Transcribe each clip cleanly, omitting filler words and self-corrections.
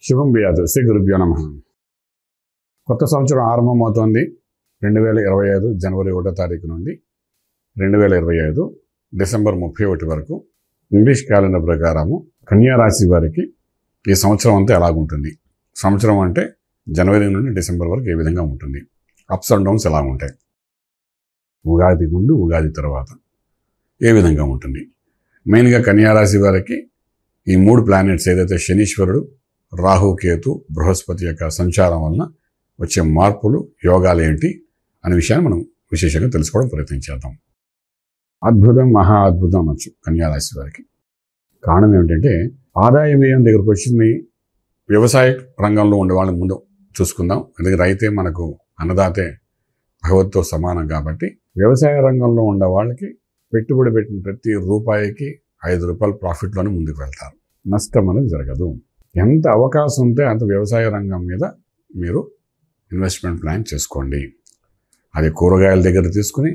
శుభం బియాదు శ్రీ గురుభ్యో నమః. కొత్త సంవత్సరం ఆరంభమవుతోంది. 2025 జనవరి 1వ తారీఖు నుండి 2025 డిసెంబర్ 31 వరకు ఇంగ్లీష్ క్యాలెండర్ ప్రకారము కన్యా రాశి వారికి ఈ సంవత్సరం అంతా ఎలాగుంటుంది, సంవత్సరం అంటే జనవరి నుండి డిసెంబర్ వరకు ఏ విధంగా ఉంటుంది, అప్స్ అండ్ డౌన్స్ ఎలా ఉంటాయి, ఉగాది ముందు ఉగాది తర్వాత ఏ విధంగా ఉంటుంది. మెయిన్గా కన్యా రాశి వారికి ఈ 3 ప్లానెట్స్ ఏదైతే శనీశ్వరుడు, రాహు, కేతు, బృహస్పతి యొక్క సంచారం వలన వచ్చే మార్పులు, యోగాలు ఏంటి అనే విషయాన్ని మనం విశేషంగా తెలుసుకోవడం ప్రయత్నం చేద్దాం. అద్భుతం, మహా అద్భుతం అనొచ్చు కన్యారాశి వారికి. కారణం ఏమిటంటే ఆదాయ వ్యయం దగ్గరకు వచ్చింది. వ్యవసాయ రంగంలో ఉండే వాళ్ళని ముందు చూసుకుందాం. ఎందుకంటే రైతే మనకు అన్నదాతే భగవత్తో సమానం కాబట్టి వ్యవసాయ రంగంలో ఉండే వాళ్ళకి పెట్టుబడి పెట్టిన ప్రతి రూపాయికి 5 రూపాయలు ప్రాఫిట్లోనే ముందుకు వెళ్తారు. నష్టం అనేది జరగదు. ఎంత అవకాశం ఉంటే అంత వ్యవసాయ రంగం మీద మీరు ఇన్వెస్ట్మెంట్ ప్లాన్ చేసుకోండి. అది కూరగాయల దగ్గర తీసుకుని,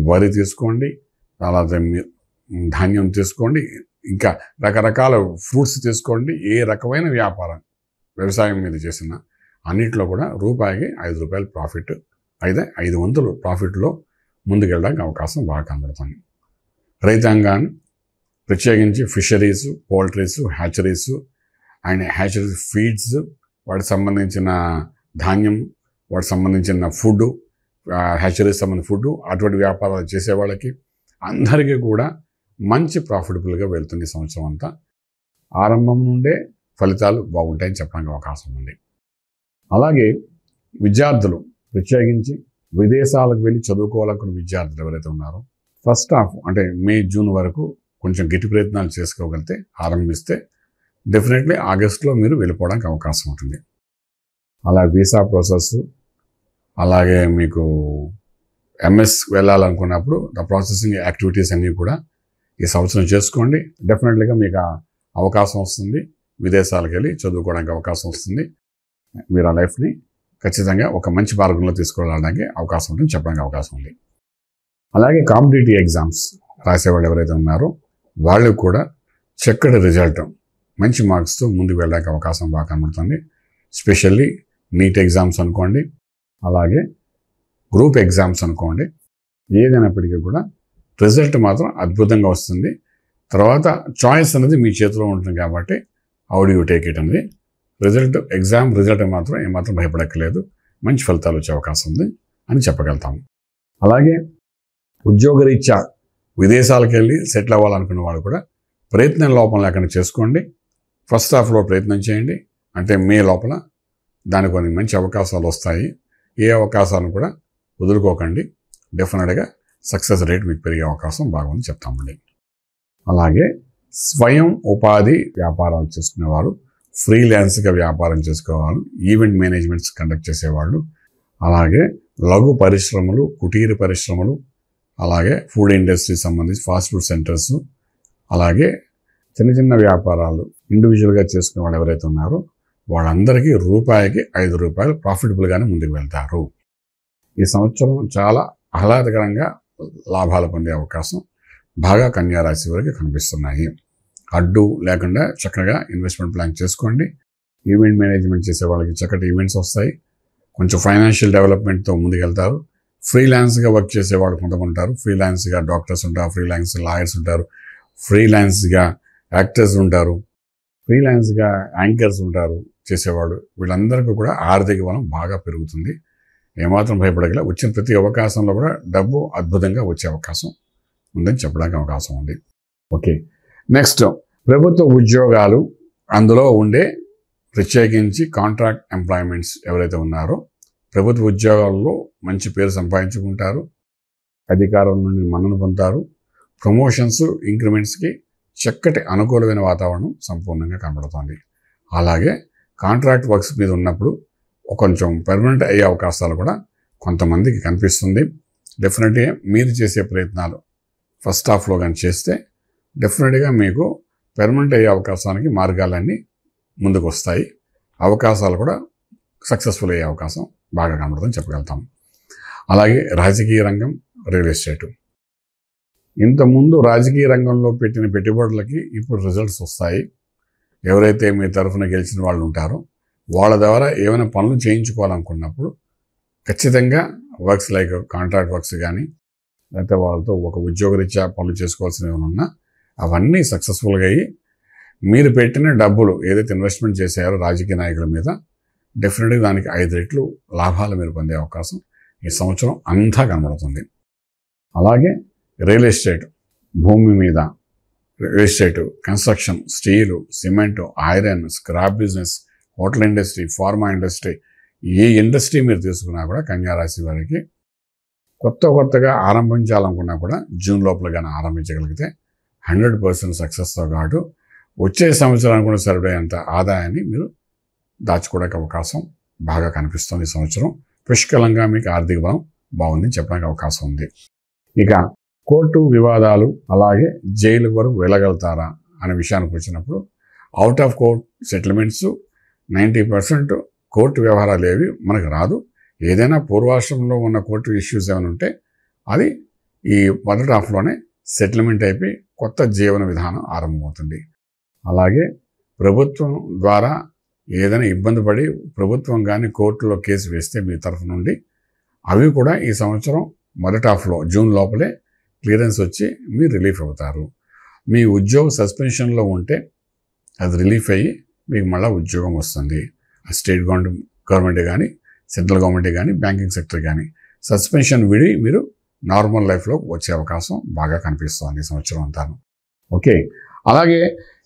వరి తీసుకోండి, అలాగే ధాన్యం తీసుకోండి, ఇంకా రకరకాల ఫ్రూట్స్ తీసుకోండి. ఏ రకమైన వ్యాపారం వ్యవసాయం మీద చేసిన అన్నింటిలో కూడా రూపాయికి 5 రూపాయలు ప్రాఫిట్, అయితే 5 వంతులు ప్రాఫిట్లో ముందుకెళ్ళడానికి అవకాశం బాగా కనబడుతుంది. రైతాంగాన్ని ప్రత్యేకించి fisheries, poultries, hatcheries and hatcheries feeds, వాటికి సంబంధించిన ధాన్యం, వాటికి సంబంధించిన ఫుడ్, హ్యాచరీస్ సంబంధించిన ఫుడ్, అటువంటి వ్యాపారాలు చేసే వాళ్ళకి అందరికీ కూడా మంచి ప్రాఫిటబుల్గా వెళ్తుంది. సంవత్సరం అంతా ఆరంభం నుండే ఫలితాలు బాగుంటాయని చెప్పడానికి అవకాశం ఉంది. అలాగే విద్యార్థులు, ప్రత్యేకించి విదేశాలకు వెళ్ళి చదువుకోవాలనుకున్న విద్యార్థులు ఎవరైతే ఉన్నారో ఫస్ట్ హాఫ్ అంటే మే, జూన్ వరకు కొంచెం గట్టి ప్రయత్నాలు చేసుకోగలిగితే, ఆరంభిస్తే డెఫినెట్లీ ఆగస్టులో మీరు వెళ్ళిపోవడానికి అవకాశం ఉంటుంది. అలా వీసా ప్రాసెస్, అలాగే మీకు ఎంఎస్ వెళ్ళాలనుకున్నప్పుడు ప్రాసెసింగ్ యాక్టివిటీస్ అన్నీ కూడా ఈ సంవత్సరం చేసుకోండి. డెఫినెట్లీగా మీకు అవకాశం వస్తుంది. విదేశాలకు వెళ్ళి చదువుకోవడానికి అవకాశం వస్తుంది. మీరు ఆ లైఫ్ని ఖచ్చితంగా ఒక మంచి మార్గంలో తీసుకెళ్ళడానికి అవకాశం ఉంటుంది, చెప్పడానికి అవకాశం ఉంది. అలాగే కాంపిటేటివ్ ఎగ్జామ్స్ రాసేవాళ్ళు ఎవరైతే ఉన్నారో వాళ్ళు కూడా చక్కటి రిజల్ట్, మంచి మార్క్స్తో ముందుకు వెళ్ళడానికి అవకాశం బాగా కనబడుతుంది. స్పెషల్లీ నీట్ ఎగ్జామ్స్ అనుకోండి, అలాగే గ్రూప్ ఎగ్జామ్స్ అనుకోండి, ఏదైనప్పటికీ కూడా రిజల్ట్ మాత్రం అద్భుతంగా వస్తుంది. తర్వాత చాయిస్ అనేది మీ చేతిలో ఉంటుంది కాబట్టి how do you take it అనేది రిజల్ట్, ఎగ్జామ్ రిజల్ట్ మాత్రం ఏమాత్రం భయపడక్కర్లేదు, మంచి ఫలితాలు వచ్చే అవకాశం ఉంది అని చెప్పగలుగుతాము. అలాగే ఉద్యోగరీత్యా విదేశాలకు వెళ్ళి సెటిల్ అవ్వాలనుకున్న వాళ్ళు కూడా ప్రయత్నం లోపం లేకుండా చేసుకోండి. ఫస్ట్ హాఫ్లో ప్రయత్నం చేయండి, అంటే మే లోపల దానికి కొన్ని మంచి అవకాశాలు వస్తాయి. ఏ అవకాశాలను కూడా వదులుకోకండి. డెఫినెట్గా సక్సెస్ రేట్ మీకు పెరిగే అవకాశం బాగుంది చెప్తామండి. అలాగే స్వయం ఉపాధి వ్యాపారాలు చేసుకునేవారు, ఫ్రీలాన్స్గా వ్యాపారం చేసుకోవాలి, ఈవెంట్ మేనేజ్మెంట్స్ కండక్ట్ చేసేవాళ్ళు, అలాగే లఘు పరిశ్రమలు, కుటీర పరిశ్రమలు, అలాగే ఫుడ్ ఇండస్ట్రీ సంబంధించి ఫాస్ట్ ఫుడ్ సెంటర్స్, అలాగే చిన్న చిన్న వ్యాపారాలు ఇండివిజువల్గా చేసుకునే వాళ్ళు ఎవరైతే ఉన్నారో వాళ్ళందరికీ రూపాయికి 5 రూపాయలు ప్రాఫిటబుల్గానే ముందుకు వెళ్తారు. ఈ సంవత్సరం చాలా ఆహ్లాదకరంగా లాభాలు పొందే అవకాశం బాగా కన్యా రాశి వారికి కనిపిస్తున్నాయి. అడ్డు లేకుండా చక్కగా ఇన్వెస్ట్మెంట్ ప్లాన్ చేసుకోండి. ఈవెంట్ మేనేజ్మెంట్ చేసే వాళ్ళకి చక్కటి ఈవెంట్స్ వస్తాయి. కొంచెం ఫైనాన్షియల్ డెవలప్మెంట్తో ముందుకెళ్తారు. ఫ్రీలాన్స్గా వర్క్ చేసే వాళ్ళు కొంతమంది ఉంటారు. ఫ్రీలాన్స్గా డాక్టర్స్ ఉంటారు, ఫ్రీలాన్స్ లాయర్స్ ఉంటారు, ఫ్రీలాన్స్గా యాక్టర్స్ ఉంటారు, ఫ్రీలాన్స్గా యాంకర్స్ ఉంటారు చేసేవాళ్ళు. వీళ్ళందరికీ కూడా ఆర్థిక బలం బాగా పెరుగుతుంది. ఏమాత్రం భయపడగల వచ్చిన ప్రతి అవకాశంలో కూడా డబ్బు అద్భుతంగా వచ్చే అవకాశం ఉందని చెప్పడానికి అవకాశం ఉంది. ఓకే, నెక్స్ట్ ప్రభుత్వ ఉద్యోగాలు, అందులో ఉండే ప్రత్యేకించి కాంట్రాక్ట్ ఎంప్లాయ్మెంట్స్ ఎవరైతే ఉన్నారో ప్రభుత్వ ఉద్యోగాల్లో మంచి పేరు సంపాదించుకుంటారు, అధికారుల నుండి మన్నన పొందుతారు, ప్రమోషన్స్, ఇంక్రిమెంట్స్కి చక్కటి అనుకూలమైన వాతావరణం సంపూర్ణంగా కనబడుతుంది. అలాగే కాంట్రాక్ట్ వర్క్స్ మీద ఉన్నప్పుడు కొంచెం పర్మనెంట్ అయ్యే అవకాశాలు కూడా కొంతమందికి కనిపిస్తుంది. డెఫినెట్గా మీరు చేసే ప్రయత్నాలు ఫస్ట్ హాఫ్లో కానీ చేస్తే డెఫినెట్గా మీకు పర్మనెంట్ అయ్యే అవకాశానికి మార్గాలన్నీ ముందుకు వస్తాయి. అవకాశాలు కూడా సక్సెస్ఫుల్ అయ్యే అవకాశం బాగా కనబడుతుందని చెప్పగలుగుతాం. అలాగే రాజకీయ రంగం, రియల్ ఎస్టేటు, ఇంతకుముందు రాజకీయ రంగంలో పెట్టిన పెట్టుబడులకి ఇప్పుడు రిజల్ట్స్ వస్తాయి. ఎవరైతే మీ తరఫున గెలిచిన వాళ్ళు ఉంటారో వాళ్ళ ద్వారా ఏమైనా పనులు చేయించుకోవాలనుకున్నప్పుడు ఖచ్చితంగా వర్క్స్ లైక్ కాంట్రాక్ట్ వర్క్స్ కానీ లేకపోతే వాళ్ళతో ఒక ఉద్యోగరీత్యా పనులు చేసుకోవాల్సినవి ఏమైనా ఉన్నా అవన్నీ సక్సెస్ఫుల్గా అయ్యి మీరు పెట్టిన డబ్బులు ఏదైతే ఇన్వెస్ట్మెంట్ చేశారో రాజకీయ నాయకుల మీద డెఫినెట్గా దానికి 5 రెట్లు లాభాలు మీరు పొందే అవకాశం ఈ సంవత్సరం అంతా కనబడుతుంది. అలాగే రియల్ ఎస్టేట్, భూమి మీద real estate, construction, steel, cement, iron, scrap business, hotel industry, pharma industry, ఏ ఇండస్ట్రీ మీరు తీసుకున్నా కూడా కన్యారాశి వారికి కొత్తగా ఆరంభించాలనుకున్నా కూడా జూన్ లోపల కానీ ఆరంభించగలిగితే 100% సక్సెస్తో కాదు వచ్చే సంవత్సరానికి కూడా సరిపడేంత ఆదాయాన్ని మీరు దాచుకోవడానికి అవకాశం బాగా కనిపిస్తుంది. ఈ సంవత్సరం పుష్కలంగా మీకు ఆర్థిక బలం బాగుందని చెప్పడానికి అవకాశం ఉంది. ఇక కోర్టు వివాదాలు అలాగే జైలు వరకు వెళ్ళగలుగుతారా అనే విషయానికి వచ్చినప్పుడు out of court settlements 90% court వ్యవహారాలు ఏవి మనకు రాదు. ఏదైనా పూర్వాశ్రమంలో ఉన్న కోర్టు ఇష్యూస్ ఏమైనా ఉంటే అది ఈ మొదటి హాఫ్లోనే సెటిల్మెంట్ అయిపోయి కొత్త జీవన విధానం ఆరంభమవుతుంది. అలాగే ప్రభుత్వం ద్వారా ఏదైనా ఇబ్బంది పడి ప్రభుత్వం కానీ కోర్టులో కేసు వేస్తే మీ తరఫు నుండి అవి కూడా ఈ సంవత్సరం మొదటి హాఫ్లో జూన్ లోపలే క్లియరెన్స్ వచ్చి మీరు రిలీఫ్ అవుతారు. మీ ఉద్యోగ సస్పెన్షన్లో ఉంటే అది రిలీఫ్ అయ్యి మీకు మళ్ళీ ఉద్యోగం వస్తుంది. స్టేట్ గవర్నమెంట్ కానీ సెంట్రల్ గవర్నమెంట్ కానీ బ్యాంకింగ్ సెక్టర్ కానీ సస్పెన్షన్ విడి మీరు నార్మల్ లైఫ్లో వచ్చే అవకాశం బాగా కనిపిస్తుంది ఈ సంవత్సరం అంతా. ఓకే, అలాగే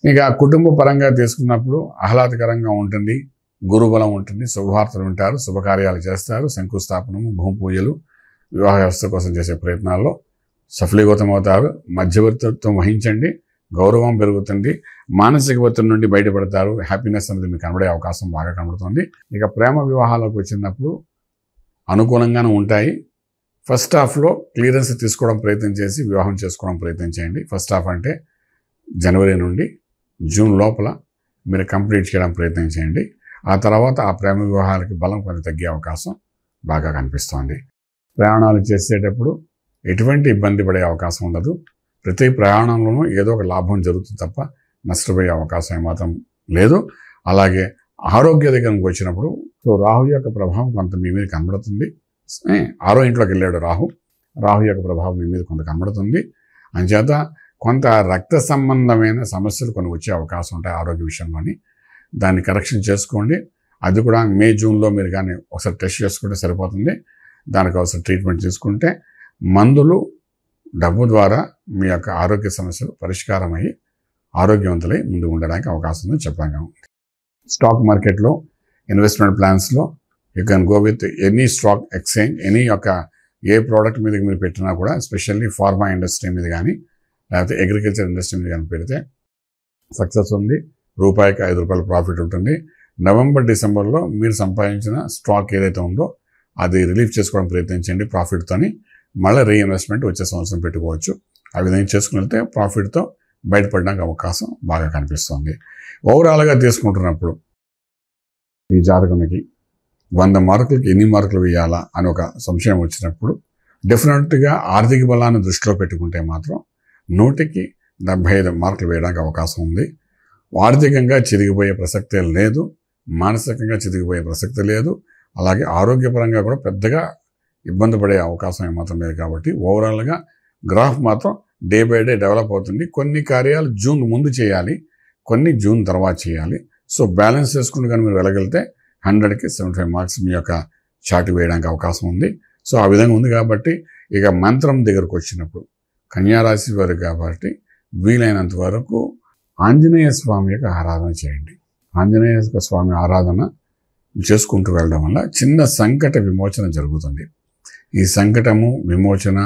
ఇక కుటుంబ పరంగా తీసుకున్నప్పుడు ఆహ్లాదకరంగా ఉంటుంది, గురుబలం ఉంటుంది, శుభవార్తలు వింటారు, శుభకార్యాలు చేస్తారు, శంకుస్థాపనము, భూమి పూజలు, వివాహ వ్యవస్థ కోసం చేసే ప్రయత్నాల్లో సఫలీకృతం అవుతారు. మధ్యవర్తిత్వం వహించండి, గౌరవం పెరుగుతుంది, మానసిక ఒత్తిడి నుండి బయటపడతారు, హ్యాపీనెస్ అనేది మీకు కనబడే అవకాశం బాగా కనబడుతుంది. ఇక ప్రేమ వివాహాలకు వచ్చినప్పుడు అనుకూలంగానే ఉంటాయి. ఫస్ట్ హాఫ్లో క్లియరెన్స్ తీసుకోవడం ప్రయత్నం చేసి వివాహం చేసుకోవడం ప్రయత్నం చేయండి. ఫస్ట్ హాఫ్ అంటే జనవరి నుండి జూన్ లోపల మీరు కంప్లీట్ చేయడం ప్రయత్నం చేయండి. ఆ తర్వాత ఆ ప్రేమ వివాహాలకి బలం కొంచెం తగ్గే అవకాశం బాగా కనిపిస్తోంది. ప్రయాణాలు చేసేటప్పుడు ఎటువంటి ఇబ్బంది పడే అవకాశం ఉండదు. ప్రతి ప్రయాణంలోనూ ఏదో ఒక లాభం జరుగుతుంది తప్ప నష్టపోయే అవకాశం ఏమాత్రం లేదు. అలాగే ఆరోగ్య దగ్గరకు వచ్చినప్పుడు రాహు యొక్క ప్రభావం కొంత మీ మీద కనబడుతుంది. 6వ ఇంట్లోకి వెళ్ళాడు రాహు యొక్క ప్రభావం మీ మీద కొంత కనబడుతుంది. అంచేత కొంత రక్త సంబంధమైన సమస్యలు కొన్ని వచ్చే అవకాశం ఉంటాయి ఆరోగ్య విషయంలోని. దాన్ని కరెక్షన్ చేసుకోండి. అది కూడా మే జూన్లో మీరు కానీ ఒకసారి టెస్ట్ చేసుకుంటే సరిపోతుంది. దానికి ఒకసారి ట్రీట్మెంట్ తీసుకుంటే మందులు డబ్బు ద్వారా మీ యొక్క ఆరోగ్య సమస్యలు పరిష్కారం అయ్యి ఆరోగ్యవంతులై ముందు ఉండడానికి అవకాశం ఉందని చెప్పాను. స్టాక్ మార్కెట్లో ఇన్వెస్ట్మెంట్ ప్లాన్స్లో you can go with any stock exchange, any యొక్క ఏ ప్రోడక్ట్ మీద మీరు పెట్టినా కూడా ఎస్పెషల్లీ ఫార్మా ఇండస్ట్రీ మీద కానీ లేకపోతే అగ్రికల్చర్ ఇండస్ట్రీ మీద కానీ పెడితే సక్సెస్ ఉంది. రూపాయికి 5 రూపాయల ప్రాఫిట్ ఉంటుంది. నవంబర్ డిసెంబర్లో మీరు సంపాదించిన స్టాక్ ఏదైతే ఉందో అది రిలీఫ్ చేసుకోవడం ప్రయత్నించండి ప్రాఫిట్తోని. మళ్ళీ రీఇన్వెస్ట్మెంట్ వచ్చే సంవత్సరం పెట్టుకోవచ్చు. ఆ విధంగా చేసుకుని వెళ్తే ప్రాఫిట్తో బయటపడడానికి అవకాశం బాగా కనిపిస్తుంది. ఓవరాల్గా తీసుకుంటున్నప్పుడు ఈ జాతకునికి 100 మార్కులకి ఎన్ని మార్కులు వేయాలా అని ఒక సంశయం వచ్చినప్పుడు డెఫినెట్గా ఆర్థిక బలాన్ని దృష్టిలో పెట్టుకుంటే మాత్రం 100కి 75 మార్కులు వేయడానికి అవకాశం ఉంది. ఆర్థికంగా చిరిగిపోయే ప్రసక్తే లేదు, మానసికంగా చిరిగిపోయే ప్రసక్తి లేదు. అలాగే ఆరోగ్యపరంగా కూడా పెద్దగా ఇబ్బంది పడే అవకాశం ఏమాత్రం లేదు. కాబట్టి ఓవరాల్గా గ్రాఫ్ మాత్రం డే బై డే డెవలప్ అవుతుంది. కొన్ని కార్యాలు జూన్ ముందు చేయాలి, కొన్ని జూన్ తర్వాత చేయాలి. సో బ్యాలెన్స్ చేసుకుంటూ కానీ మీరు వెళ్ళగలిగితే 100కి 75 మార్క్స్ మీ యొక్క చాటు వేయడానికి అవకాశం ఉంది. సో ఆ విధంగా ఉంది. కాబట్టి ఇక మంత్రం దగ్గరకు వచ్చినప్పుడు కన్యారాశి వారు కాబట్టి వీలైనంత వరకు ఆంజనేయ స్వామి యొక్క ఆరాధన చేయండి. ఆంజనేయ స్వామి ఆరాధన చేసుకుంటూ వెళ్ళడం వల్ల చిన్న సంకట విమోచన జరుగుతుంది. ఈ సంకటము విమోచన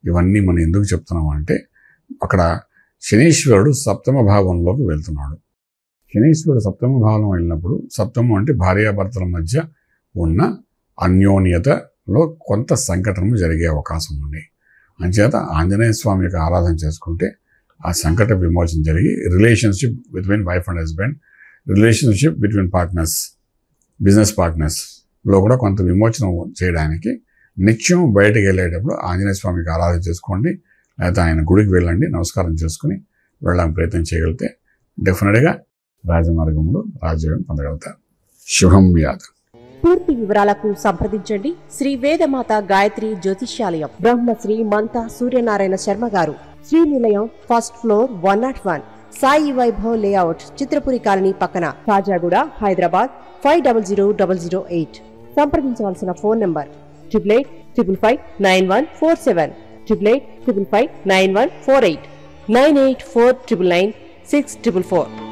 ఇవన్నీ మనం ఎందుకు చెప్తున్నాం అంటే అక్కడ శనీశ్వరుడు 7వ భావంలోకి వెళ్తున్నాడు. శనీశ్వరుడు 7వ భావం వెళ్ళినప్పుడు, సప్తమం అంటే భార్యాభర్తల మధ్య ఉన్న అన్యోన్యతలో కొంత సంకటము జరిగే అవకాశం ఉంది. అంచేత ఆంజనేయ స్వామి యొక్క ఆరాధన చేసుకుంటే ఆ సంకట విమోచన జరిగి relationship between wife and husband, relationship between partners, business పార్ట్నర్స్లో కూడా కొంత విమోచన చేయడానికి నిత్యం బయటకు వెళ్ళేటప్పుడు ఆంజనేయ స్వామికి ఆరాధన చేసుకోండి. లేకపోతే ఆయన గుడికి వెళ్ళండి, నమస్కారం చేసుకుని వెళ్ళడానికి ప్రయత్నం చేయగలిగితే డెఫినెట్గా రాజమార్గంలో రాజయోగం పొందగలుగుతారు. శుభం వ్యాధి. పూర్తి వివరాలకు సంప్రదించండి శ్రీ వేదమాత గాయత్రి జ్యోతిష్యాలయం, Brahmasri మంతా Suryanarayana Sharma garu, Srinilayam, first floor, 101, Sai Vaibhav layout, Chitrapuri colony పక్కన, కాజాగూడ, హైదరాబాద్ 500008. సంప్రదించవలసిన ఫోన్ నంబర్ 8855559147, 8855559148, 9849996644.